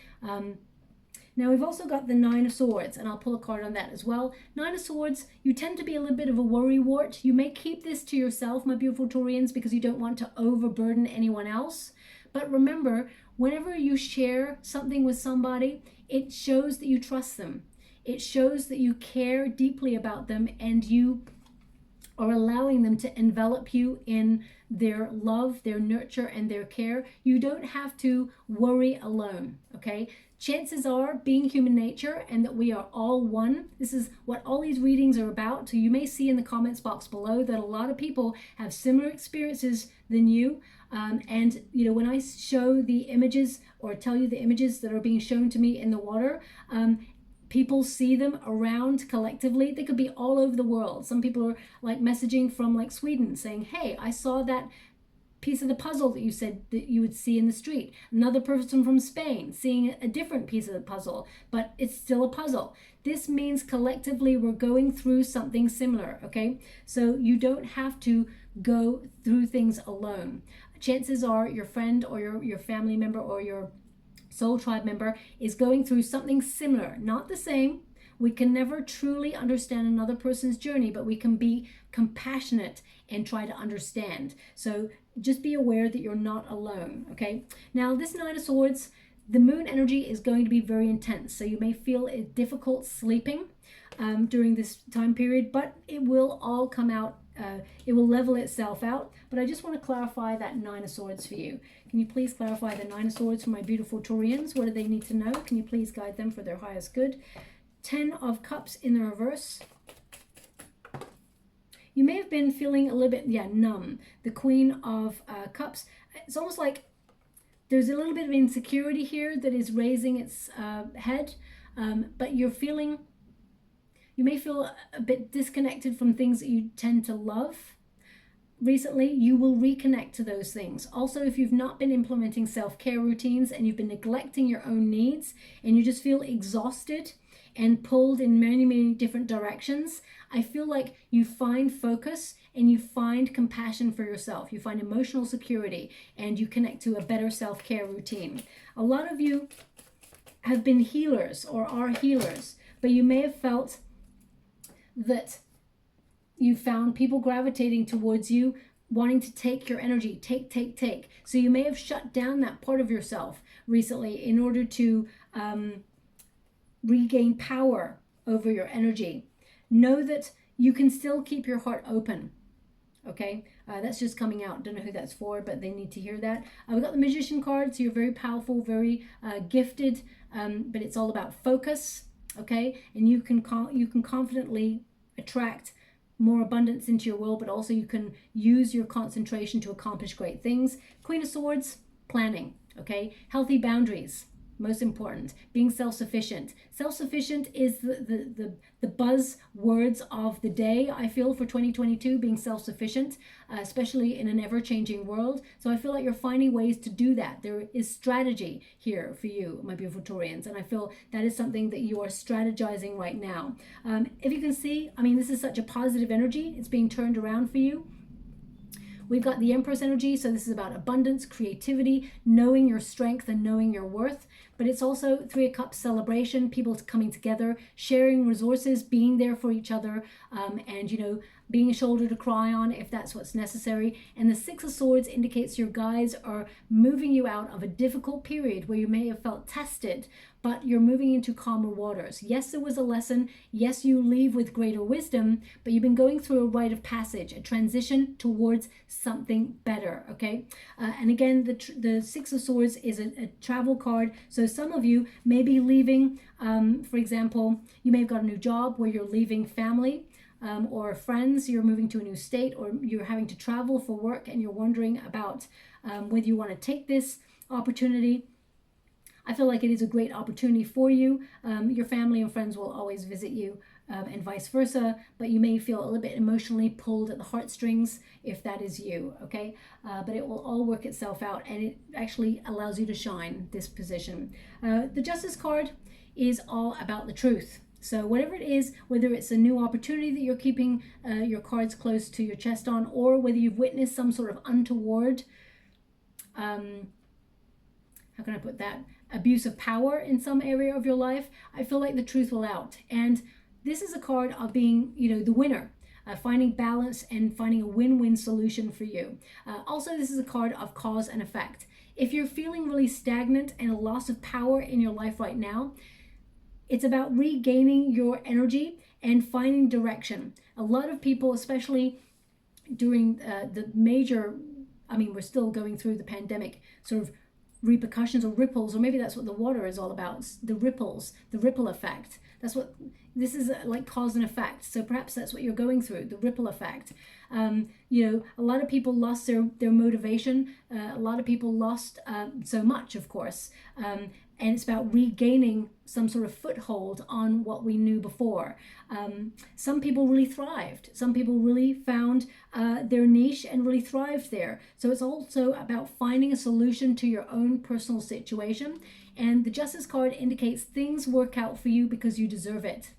Now we've also got the Nine of Swords, and I'll pull a card on that as well. Nine of Swords, you tend to be a little bit of a worrywart. You may keep this to yourself, my beautiful Taurians, because you don't want to overburden anyone else. But remember, whenever you share something with somebody, it shows that you trust them. It shows that you care deeply about them, and you are allowing them to envelop you in their love, their nurture, and their care. You don't have to worry alone, okay? Chances are, being human nature and that we are all one, this is what all these readings are about. So you may see in the comments box below that a lot of people have similar experiences than you. And when I show the images or tell you the images that are being shown to me in the water, people see them around collectively. They could be all over the world. Some people are like messaging from like Sweden saying, hey, I saw that piece of the puzzle that you said that you would see in the street. Another person from Spain seeing a different piece of the puzzle, but it's still a puzzle. This means collectively we're going through something similar, okay? So you don't have to go through things alone. Chances are your friend or your family member or your soul tribe member is going through something similar, not the same. We can never truly understand another person's journey, but we can be compassionate and try to understand. So just be aware that you're not alone, okay? Now, this Nine of Swords, the moon energy is going to be very intense. So you may feel it difficult sleeping during this time period, but it will all come out. It will level itself out. But I just want to clarify that Nine of Swords for you. Can you please clarify the Nine of Swords for my beautiful Taurians? What do they need to know? Can you please guide them for their highest good? 10 of Cups in the reverse. You may have been feeling a little bit, numb. The Queen of Cups. It's almost like there's a little bit of insecurity here that is raising its head. But you're feeling, you may feel a bit disconnected from things that you tend to love. Recently, you will reconnect to those things. Also, if you've not been implementing self-care routines and you've been neglecting your own needs and you just feel exhausted and pulled in many, many different directions, I feel like you find focus and you find compassion for yourself. You find emotional security and you connect to a better self-care routine. A lot of you have been healers or are healers, but you may have felt that you found people gravitating towards you, wanting to take your energy, take. So you may have shut down that part of yourself recently in order to regain power over your energy. Know that you can still keep your heart open. Okay, that's just coming out. Don't know who that's for, but they need to hear that. We've got the Magician card, so you're very powerful, very gifted, but it's all about focus. Okay, and you can confidently attract more abundance into your world, but also you can use your concentration to accomplish great things. Queen of Swords, planning. Okay, healthy boundaries. Most important, being self-sufficient. Self-sufficient is the buzz words of the day, I feel, for 2022, being self-sufficient, especially in an ever-changing world. So I feel like you're finding ways to do that. There is strategy here for you, my beautiful Taurians, and I feel that is something that you are strategizing right now. If you can see, I mean, this is such a positive energy. It's being turned around for you. We've got the Empress Energy, so this is about abundance, creativity, knowing your strength and knowing your worth. But it's also Three of Cups celebration, people coming together, sharing resources, being there for each other, and, you know, being a shoulder to cry on if that's what's necessary. And the Six of Swords indicates your guides are moving you out of a difficult period where you may have felt tested, but you're moving into calmer waters. Yes, there was a lesson. Yes, you leave with greater wisdom, but you've been going through a rite of passage, a transition towards something better, okay? And again, the Six of Swords is a travel card. So some of you may be leaving, for example, you may have got a new job where you're leaving family, or friends, you're moving to a new state, or you're having to travel for work and you're wondering about whether you want to take this opportunity. I feel like it is a great opportunity for you. Your family and friends will always visit you, and vice versa, but you may feel a little bit emotionally pulled at the heartstrings if that is you, okay? But it will all work itself out, and it actually allows you to shine, this position. The Justice card is all about the truth. So whatever it is, whether it's a new opportunity that you're keeping your cards close to your chest on, or whether you've witnessed some sort of untoward, how can I put that, abuse of power in some area of your life, I feel like the truth will out. And this is a card of being, you know, the winner, finding balance and finding a win-win solution for you. Also, this is a card of cause and effect. If you're feeling really stagnant and a loss of power in your life right now, it's about regaining your energy and finding direction. A lot of people, especially during the major, I mean, we're still going through the pandemic sort of repercussions or ripples, or maybe that's what the water is all about, the ripples, the ripple effect. That's what this is, like cause and effect. So perhaps that's what you're going through, the ripple effect. You know, a lot of people lost their motivation. A lot of people lost so much, of course. And it's about regaining some sort of foothold on what we knew before. Some people really thrived. Some people really found their niche and really thrived there. So it's also about finding a solution to your own personal situation. And the Justice card indicates things work out for you because you deserve it.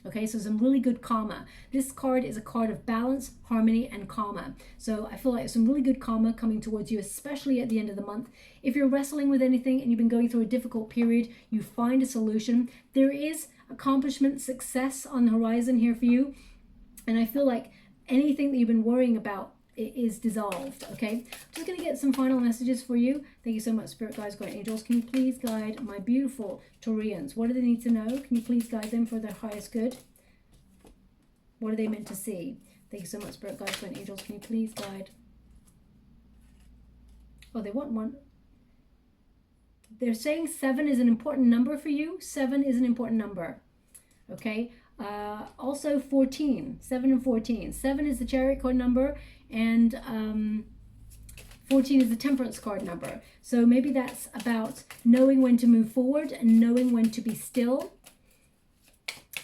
Okay, so some really good karma. This card is a card of balance, harmony, and karma. So I feel like some really good karma coming towards you, especially at the end of the month. If you're wrestling with anything and you've been going through a difficult period, you find a solution. There is accomplishment, success on the horizon here for you. And I feel like anything that you've been worrying about is dissolved, okay? I'm just going to get some final messages for you. Thank you so much, Spirit Guides, Guardian Angels. Can you please guide my beautiful Taurians? What do they need to know? Can you please guide them for their highest good? What are they meant to see? Thank you so much, Spirit Guides, Guardian Angels. Can you please guide? Oh, they want one. They're saying 7 is an important number for you. 7 is an important number, okay? Also 14, 7 and 14. 7 is the Chariot card number, and 14 is the Temperance card number. So maybe that's about knowing when to move forward and knowing when to be still,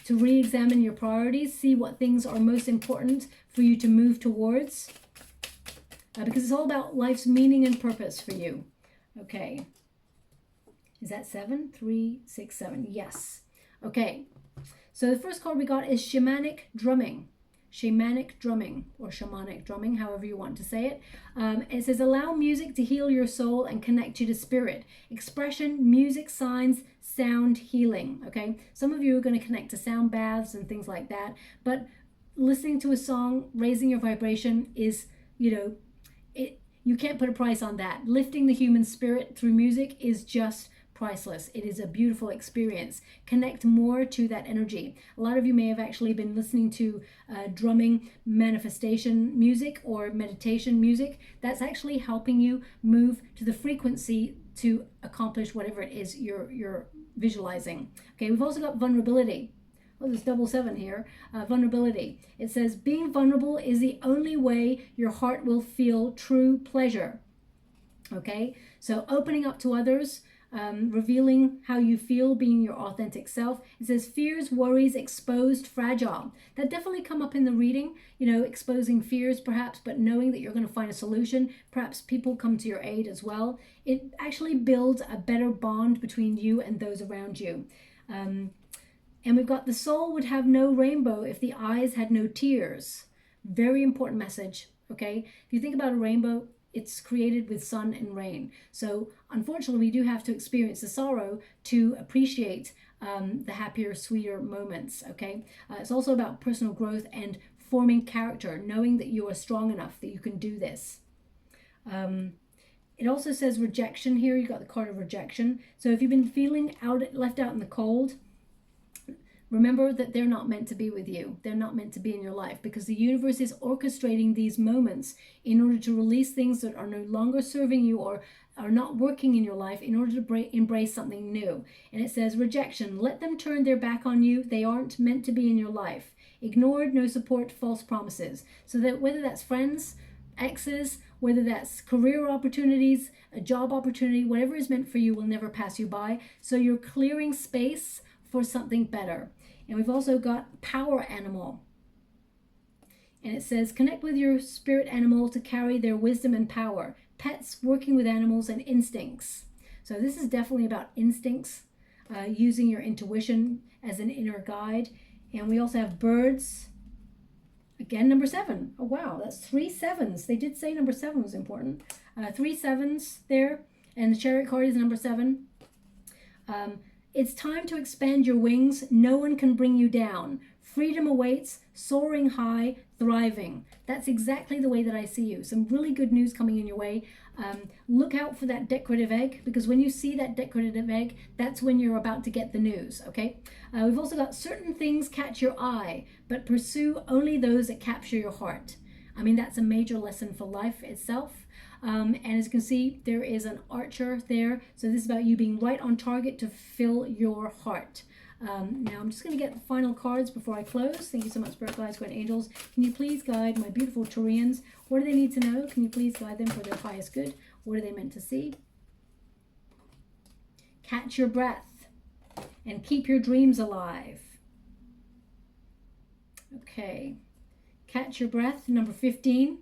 to re-examine your priorities, see what things are most important for you to move towards, because it's all about life's meaning and purpose for you. Okay. Is that 7? 3, 6, 7. Yes. Okay. So the first card we got is Shamanic Drumming. Shamanic Drumming, or Shamanic Drumming, however you want to say it. It says, allow music to heal your soul and connect you to spirit. Expression, music, signs, sound, healing. Okay, some of you are going to connect to sound baths and things like that, but listening to a song, raising your vibration is, you know, you can't put a price on that. Lifting the human spirit through music is just priceless. It is a beautiful experience. Connect more to that energy. A lot of you may have actually been listening to drumming manifestation music or meditation music. That's actually helping you move to the frequency to accomplish whatever it is you're visualizing. Okay, we've also got vulnerability. Oh, there's double 7 here. Vulnerability. It says, being vulnerable is the only way your heart will feel true pleasure. Okay, so opening up to others, revealing how you feel, being your authentic self. It says fears, worries, exposed, fragile. That definitely come up in the reading, you know, exposing fears perhaps, but knowing that you're going to find a solution. Perhaps people come to your aid as well. It actually builds a better bond between you and those around you. And we've got the soul would have no rainbow if the eyes had no tears. Very important message. okay? If you think about a rainbow, it's created with sun and rain. So unfortunately, we do have to experience the sorrow to appreciate the happier, sweeter moments, okay? It's also about personal growth and forming character, knowing that you are strong enough that you can do this. It also says rejection here. You got the card of rejection. So if you've been feeling left out in the cold, remember that they're not meant to be with you. They're not meant to be in your life, because the universe is orchestrating these moments in order to release things that are no longer serving you or are not working in your life, in order to embrace something new. And it says rejection. Let them turn their back on you. They aren't meant to be in your life. Ignored, no support, false promises. So that whether that's friends, exes, whether that's career opportunities, a job opportunity, whatever is meant for you will never pass you by. So you're clearing space for something better. And we've also got power animal. And it says connect with your spirit animal to carry their wisdom and power. Pets, working with animals, and instincts. So this is definitely about instincts, using your intuition as an inner guide. And we also have birds. Again, number 7. Oh, wow, that's 3 7s. They did say number 7 was important. 3 7s there, and the Chariot card is number 7. It's time to expand your wings. No one can bring you down. Freedom awaits, soaring high, thriving. That's exactly the way that I see you. Some really good news coming in your way. Look out for that decorative egg, because when you see that decorative egg, that's when you're about to get the news, okay? We've also got certain things catch your eye, but pursue only those that capture your heart. I mean, that's a major lesson for life itself. And as you can see, there is an archer there. So this is about you being right on target to fill your heart. Now I'm just going to get the final cards before I close. Thank you so much, Spirit Guides, Guardian Angels. Can you please guide my beautiful Taurians? What do they need to know? Can you please guide them for their highest good? What are they meant to see? Catch your breath and keep your dreams alive. Okay. Catch your breath, number 15.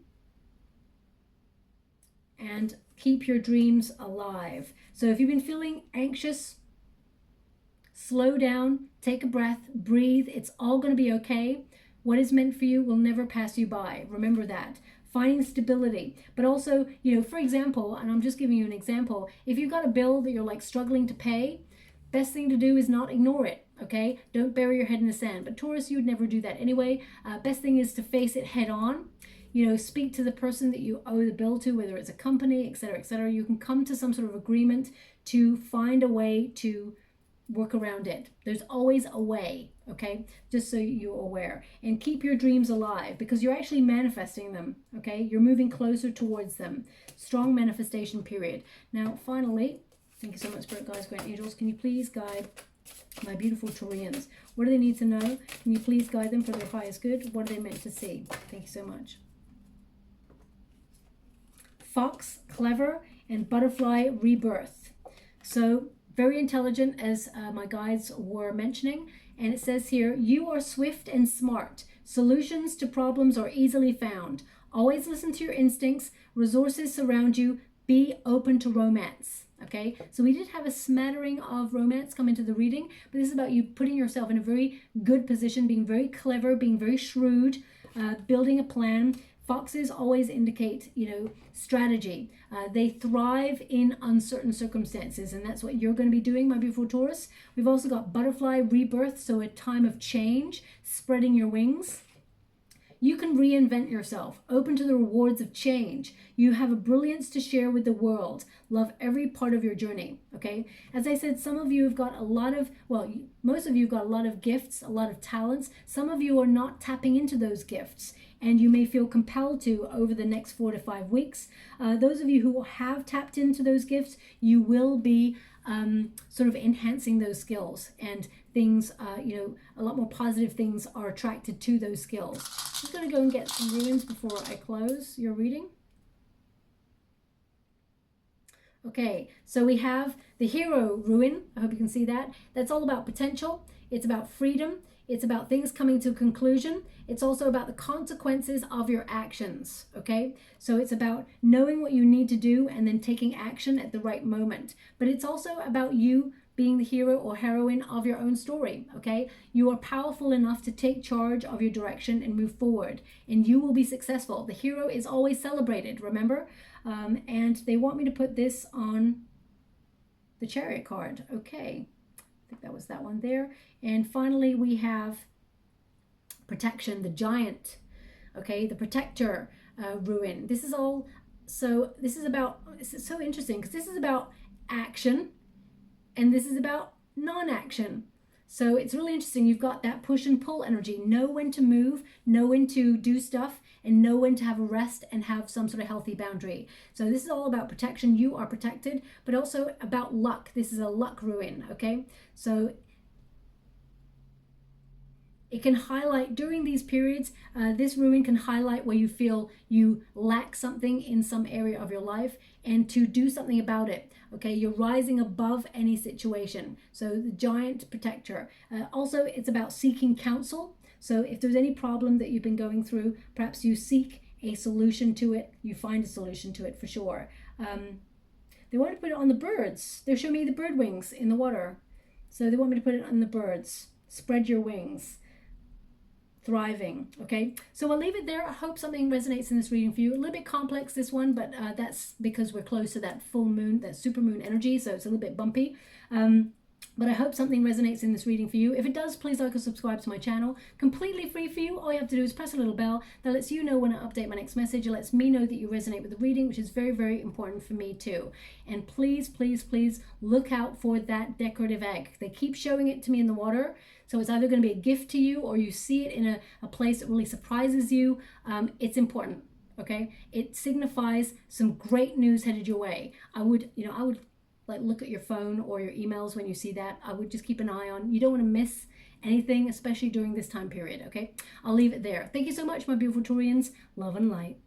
And keep your dreams alive. So if you've been feeling anxious, slow down, take a breath, breathe. It's all going to be okay. What is meant for you will never pass you by. Remember that. Finding stability. But also, you know, for example, and I'm just giving you an example, if you've got a bill that you're like struggling to pay, best thing to do is not ignore it, okay? Don't bury your head in the sand. But Taurus, you would never do that anyway. Best thing is to face it head on. You know, speak to the person that you owe the bill to, whether it's a company, etc., etc. You can come to some sort of agreement to find a way to work around it. There's always a way, okay? Just so you're aware. And keep your dreams alive, because you're actually manifesting them, okay? You're moving closer towards them. Strong manifestation period. Now, finally, thank you so much, Spirit Guides, Guardian Angels. Can you please guide my beautiful Taurians? What do they need to know? Can you please guide them for their highest good? What are they meant to see? Thank you so much. Fox, clever, and butterfly rebirth. So very intelligent, as my guides were mentioning. And it says here, you are swift and smart. Solutions to problems are easily found. Always listen to your instincts. Resources surround you. Be open to romance. Okay, so we did have a smattering of romance come into the reading, but this is about you putting yourself in a very good position, being very clever, being very shrewd, building a plan. Foxes always indicate, you know, strategy. They thrive in uncertain circumstances, and that's what you're going to be doing, my beautiful Taurus. We've also got butterfly rebirth, so a time of change, spreading your wings. You can reinvent yourself, open to the rewards of change. You have a brilliance to share with the world. Love every part of your journey, okay? As I said, some of you have got a lot of, well, most of you have got a lot of gifts, a lot of talents. Some of you are not tapping into those gifts, and you may feel compelled to over the next 4 to 5 weeks. Those of you who have tapped into those gifts, you will be sort of enhancing those skills, and things, you know, a lot more positive things are attracted to those skills. I'm just going to go and get some ruins before I close your reading. Okay, so we have the Hero ruin. I hope you can see that. That's all about potential. It's about freedom. It's about things coming to a conclusion. It's also about the consequences of your actions, okay? So it's about knowing what you need to do and then taking action at the right moment. But it's also about you being the hero or heroine of your own story, okay? You are powerful enough to take charge of your direction and move forward, and you will be successful. The hero is always celebrated, remember? And they want me to put this on the Chariot card. Okay, I think that was that one there. And finally, we have protection, the Giant, okay, the Protector rune. This is all, so this is about, this is so interesting because this is about action and this is about non-action. So it's really interesting. You've got that push and pull energy. Know when to move, know when to do stuff, and know when to have a rest and have some sort of healthy boundary. So this is all about protection. You are protected, but also about luck. This is a luck rune, okay? So it can highlight during these periods, this rune can highlight where you feel you lack something in some area of your life and to do something about it. Okay, you're rising above any situation. So the Giant Protector. Also, it's about seeking counsel. So if there's any problem that you've been going through, perhaps you seek a solution to it. You find a solution to it for sure. They want to put it on the birds. They're showing me the bird wings in the water. So they want me to put it on the birds. Spread your wings. Thriving. Okay, so I'll leave it there. I hope something resonates in this reading for you. A little bit complex, this one, but that's because we're close to that full moon, that supermoon energy, so it's a little bit bumpy. But I hope something resonates in this reading for you. If it does, please like or subscribe to my channel. Completely free for you. All you have to do is press a little bell that lets you know when I update my next message. It lets me know that you resonate with the reading, which is very, very important for me too. And please, please, please look out for that decorative egg. They keep showing it to me in the water. So it's either going to be a gift to you or you see it in a place that really surprises you. It's important, okay? It signifies some great news headed your way. I would like look at your phone or your emails when you see that. I would just keep an eye on. You don't want to miss anything, especially during this time period, okay? I'll leave it there. Thank you so much, my beautiful Taurians. Love and light.